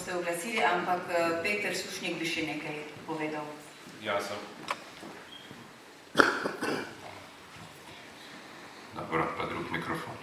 se oglasili, ampak Peter Sušnik bi še nekaj povedal. Ja, sem. Dobro, pa drug mikrofon.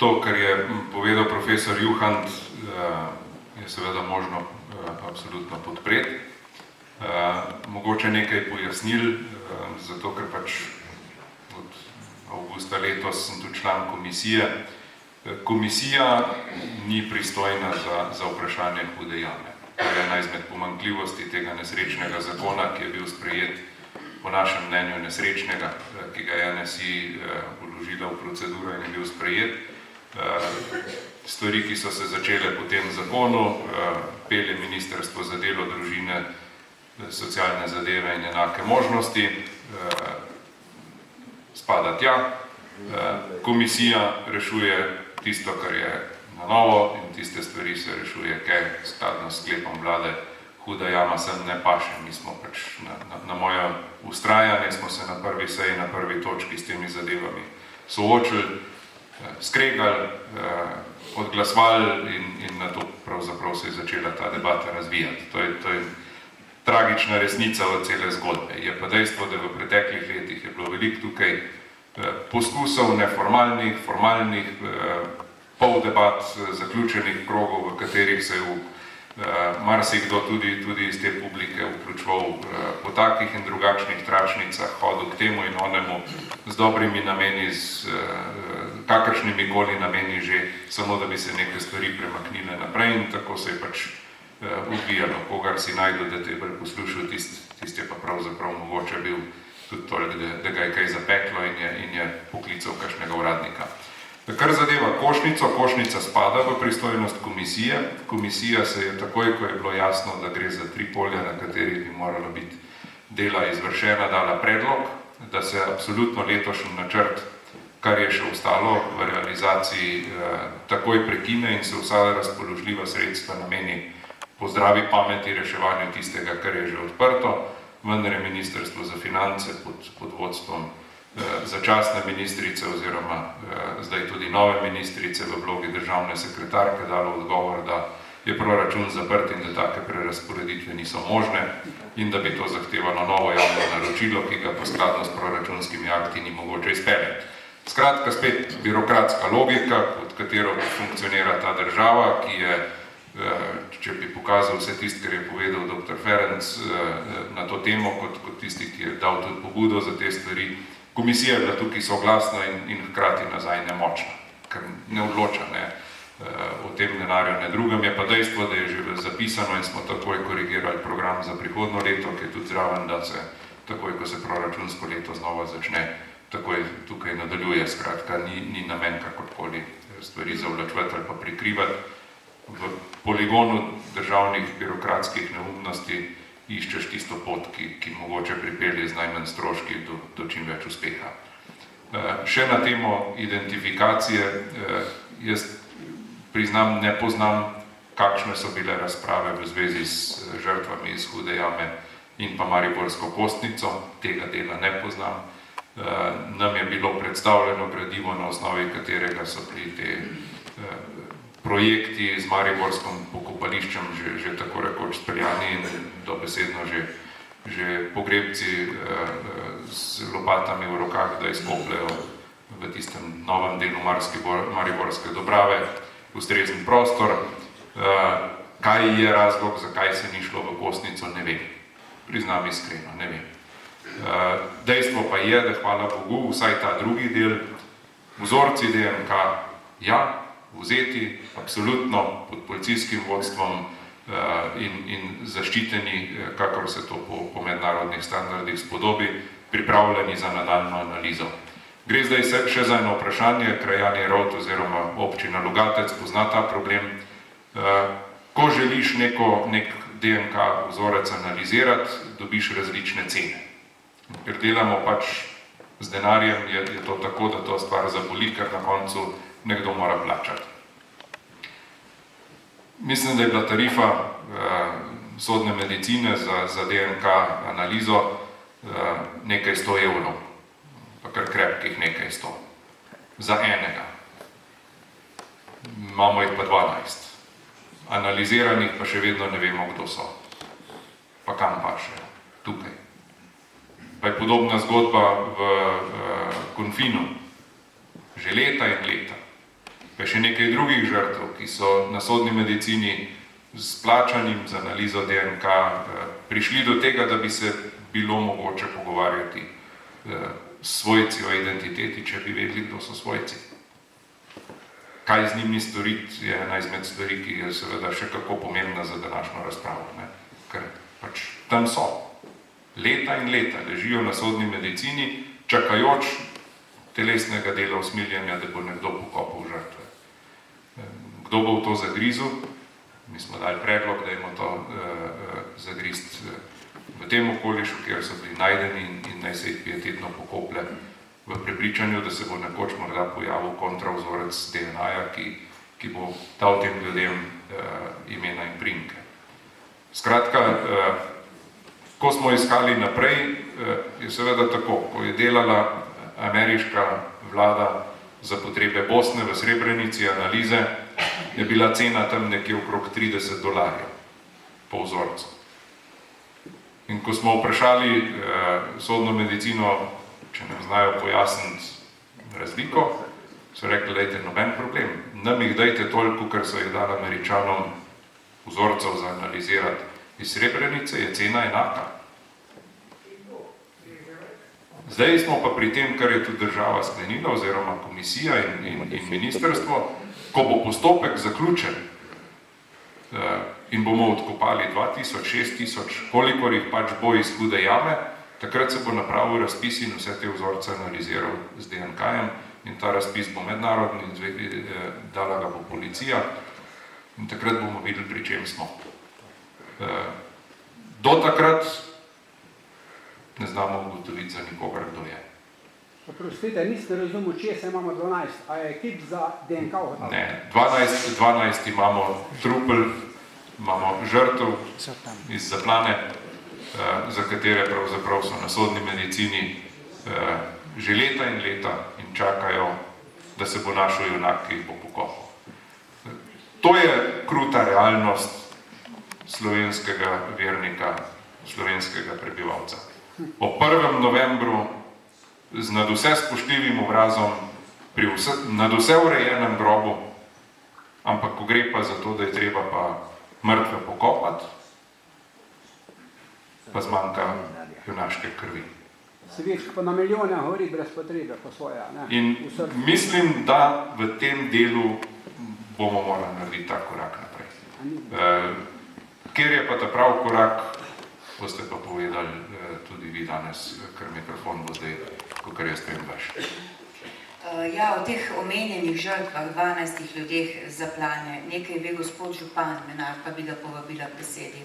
To, kar je povedal profesor Juhant, je seveda možno absolutno podpreti. Mogoče nekaj pojasnil, zato ker pač od avgusta letos sem tudi član komisije. Komisija ni pristojna za vprašanje hude jame. To je ena izmed pomanjkljivosti tega nesrečnega zakona, ki je bil sprejet po našem mnenju nesrečnega, ki ga je NSI vložila v proceduro in je bil sprejet. Stvari, ki so se začele po tem zakonu, pelje Ministrstvo za delo, družine, socialne zadeve in enake možnosti, spada tja. Komisija rešuje tisto, kar je na novo, in tiste stvari se rešuje, kaj skladno s sklepom vlade. Huda jama sem ne paše. Mi smo pač na moje ustrajanje smo se na prvi seji, na prvi točki s temi zadevami soočili, skregali, odglasovali in na to pravzaprav se je začela ta debata razvijati. To je tragična resnica od cele zgodbe. Je pa dejstvo, da v preteklih letih je bilo veliko tukaj poskusov neformalnih, formalnih, pol debat, zaključenih krogov, v katerih se je marsikdo tudi iz te publike vključeval po takih in drugačnih tračnicah, hodil k temu in onemu z dobrimi nameni, z kakršnimi koli nameni že, samo da bi se neke stvari premaknile naprej, in tako se je pač odvijalo. Kogar si najdu, da te je bolj poslušal, tist je pa pravzaprav mogoče bil tudi toliko, da ga je kaj zapeklo in je poklical kakšnega uradnika. Kar zadeva Košnico, Košnica spada v pristojnost komisije. Komisija se je takoj, ko je bilo jasno, da gre za 3 polja, na katerih bi moralo biti dela izvršena, dala predlog, da se absolutno letošnji načrt, kar je še ostalo v realizaciji, takoj prekine in se vsa razpoložljiva sredstva nameni po zdravi pameti reševanju tistega, kar je že odprto. Vendar je Ministrstvo za finance pod vodstvom začasne ministrice oziroma zdaj tudi nove ministrice v vlogi državne sekretarke dalo odgovor, da je proračun zaprt in da take prerazporeditve niso možne in da bi to zahtevalo novo javno naročilo, ki ga pa skladno s proračunskimi akti ni mogoče izpeljati. Skratka, spet birokratska logika, pod katero funkcionira ta država, ki je, če bi pokazal vse tisto, kar je povedal dr. Ferenc na to temo, kot tisti, ki je dal tudi pobudo za te stvari. Komisija je bila tukaj soglasna in hkrati nazaj nemočna, ker ne odloča o tem denarju, ne drugem. Je pa dejstvo, da je že zapisano in smo takoj korigirali program za prihodno leto, ki je tudi zraven, da se takoj, ko se proračunsko leto znova začne, takoj tukaj nadaljuje. Skratka, ni namen kakorkoli stvari zavlačevati ali pa prikrivati. V poligonu državnih birokratskih neumnosti iščeš tisto pot, ki mogoče pripelje z najmanj stroški do čim več uspeha. Še na temo identifikacije, jaz priznam, ne poznam, kakšne so bile razprave v zvezi s žrtvami iz Hude jame in pa Mariborsko Kostnico, tega dela ne poznam. Nam je bilo predstavljeno gradivo, na osnovi katerega so bili te projekti z mariborskim pokopališčem že tako rekoč speljani in dobesedno že pogrebci z lopatami v rokah, da izkopljajo v tistem novem delu mariborske Dobrave ustrezen prostor. Kaj je razlog, zakaj se ni šlo v Kostnico, ne vem. Priznam iskreno, ne vem. Dejstvo pa je, da hvala Bogu, vsaj ta drugi del, vzorci DNK, ja, vzeti, absolutno pod policijskim vodstvom in zaščiteni, kakor se to po mednarodnih standardih spodobi, pripravljeni za nadaljno analizo. Gre zdaj še za eno vprašanje, krajani Rovt oziroma občina Logatec pozna ta problem. Ko želiš nek DNK vzorec analizirati, dobiš različne cene. Ker delamo pač z denarjem, je to tako, da to stvar zaboli, ker na koncu nekdo mora plačati. Mislim, da je bila tarifa sodne medicine za DNK analizo nekaj 100 evrov, pa kar krepkih nekaj 100. Za enega. Imamo jih pa 12. analiziranih pa še vedno ne vemo, kdo so. Pa kam pašejo? Tukaj. Pa je podobna zgodba v Konfinu. Že leta in leta. Pa še nekaj drugih žrtev, ki so na sodni medicini s plačanim za analizo DNK prišli do tega, da bi se bilo mogoče pogovarjati s svojci o identiteti, če bi vedeli, kdo so svojci. Kaj z njimi storiti, je ena izmed stvari, ki je seveda še kako pomembna za današnjo razpravo. Ne? Ker pač tam so. Leta in leta ležijo na sodni medicini, čakajoč telesnega dela usmiljenja, da bo nekdo pokopal žrtve. Kdo bo v to zagrizel? Mi smo dali predlog, da imamo to zagrist v tem okolišu, kjer so bili najdeni in naj se jih pietetno pokoplje v prepričanju, da se bo nekoč morda pojavil kontravzorec DNA-ja, ki bo dal tem ljudem imena in priimke. Skratka, ko smo iskali naprej, je seveda tako, ko je delala ameriška vlada za potrebe Bosne v Srebrenici analize, je bila cena tam nekje okrog $30 po vzorcu. In ko smo vprašali sodno medicino, če nam znajo pojasniti razliko, so rekli, dajte, noben problem, nam jih dajte toliko, ker so jih dali Američanom vzorcev za analizirati iz Srebrenice, je cena enaka. Zdaj smo pa pri tem, kar je tudi država sklenila, oziroma komisija in ministrstvo, ko bo postopek zaključen in bomo odkopali 2000, 6000, kolikor jih pač bo iz hude jame, takrat se bo napravil razpis in vse te vzorce analiziral z DNK-jem in ta razpis bo mednarodni, dala ga bo policija in takrat bomo videli, pri čem smo. Do takrat ne znamo ugotoviti za nikogar, kdo je. Oprostite, niste razumel, če se imamo 12, a je ekip za DNK? Ne, 12 imamo trupel, imamo žrtev iz Zaplane, za katere pravzaprav so na sodni medicini že leta in leta in čakajo, da se bo našel junak, ki jih bo pokopal. To je kruta realnost slovenskega vernika, slovenskega prebivalca. O 1. novembru z nadvse spoštljivim obrazom, nadvse urejenem grobu, ampak ko gre pa za to, da je treba pa mrtve pokopati, pa zmanjka junaške krvi. Svečk pa na milijone govori brez potrebe po svoje. In mislim, da v tem delu bomo morali narediti ta korak naprej. Kjer je pa ta prav korak, boste pa povedali tudi vi danes, ker mikrofon bo zdaj, kakor jaz vem vaš. Ja, o teh omenjenih žrtvah, 12 ljudeh Zaplane, nekaj ve gospod župan Menar, pa bi ga povabila k besedi.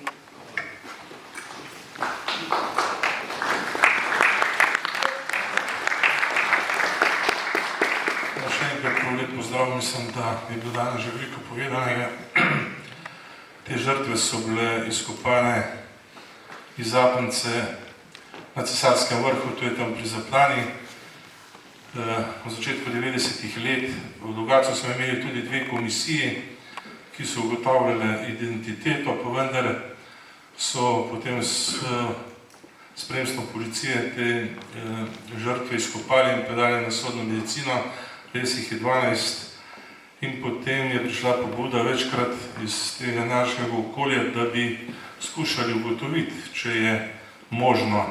Še enkrat lep pozdrav, mislim, da je bilo danes že veliko povedanega. Te žrtve so bile izkopane iz Zapnice na Cesarskem vrhu, to je tam pri Zaplani. V začetku 90-ih let v Logatcu smo imeli tudi 2 komisiji, ki so ugotavljale identiteto, pa vendar so potem s spremstvom policije te žrtve izkopali in predali na sodno medicino. Res jih je 12 in potem je prišla pobuda večkrat iz tega našega okolja, da bi skušali ugotoviti, če je možno.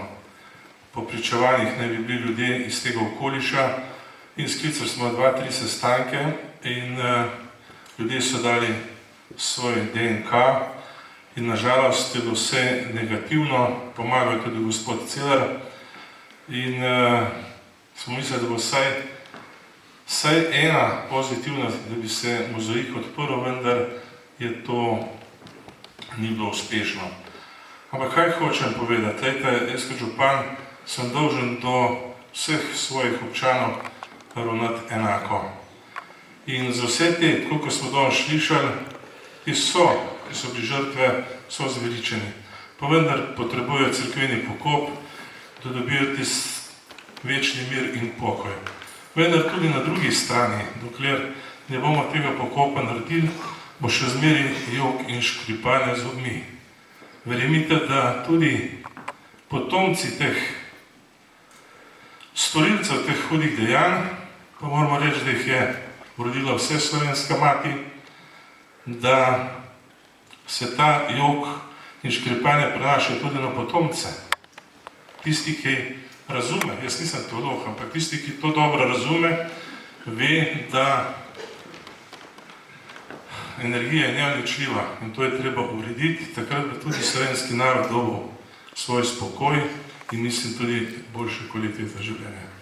Po pričevanjih naj bi bili ljudje iz tega okoliša in sklicali smo 2-3 sestanke in ljudje so dali svoj DNK in nažalost je bilo vse negativno, pomagal je tudi gospod Celar in smo mislili, da bo vsaj ena pozitivna, da bi se mozaik odprl, vendar je to ni bilo uspešno. Ampak kaj hočem povedati? Lejte, jaz kot župan sem dolžen do vseh svojih občanov ravnati enako. In za vse te, tako kot smo danes slišali, ki so bili žrtve, so zveličeni. Pa vendar potrebujejo cerkveni pokop, da dobijo tisti večni mir in pokoj. Vendar tudi na drugi strani, dokler ne bomo tega pokopa naredili, bo še zmeri jok in škripanje z zobmi. Verjemite, da tudi potomci teh storilcev teh hudih dejanj, pa moramo reči, da jih je rodila vse slovenska mati, da se ta jok in škripanje prenaša tudi na potomce. Tisti, ki razume, jaz nisem teolog, ampak tisti, ki to dobro razume, ve, da energija je neuničljiva in to je treba urediti, takrat bi tudi slovenski narod dobil svoj spokoj in mislim tudi boljše kvalitete življenja.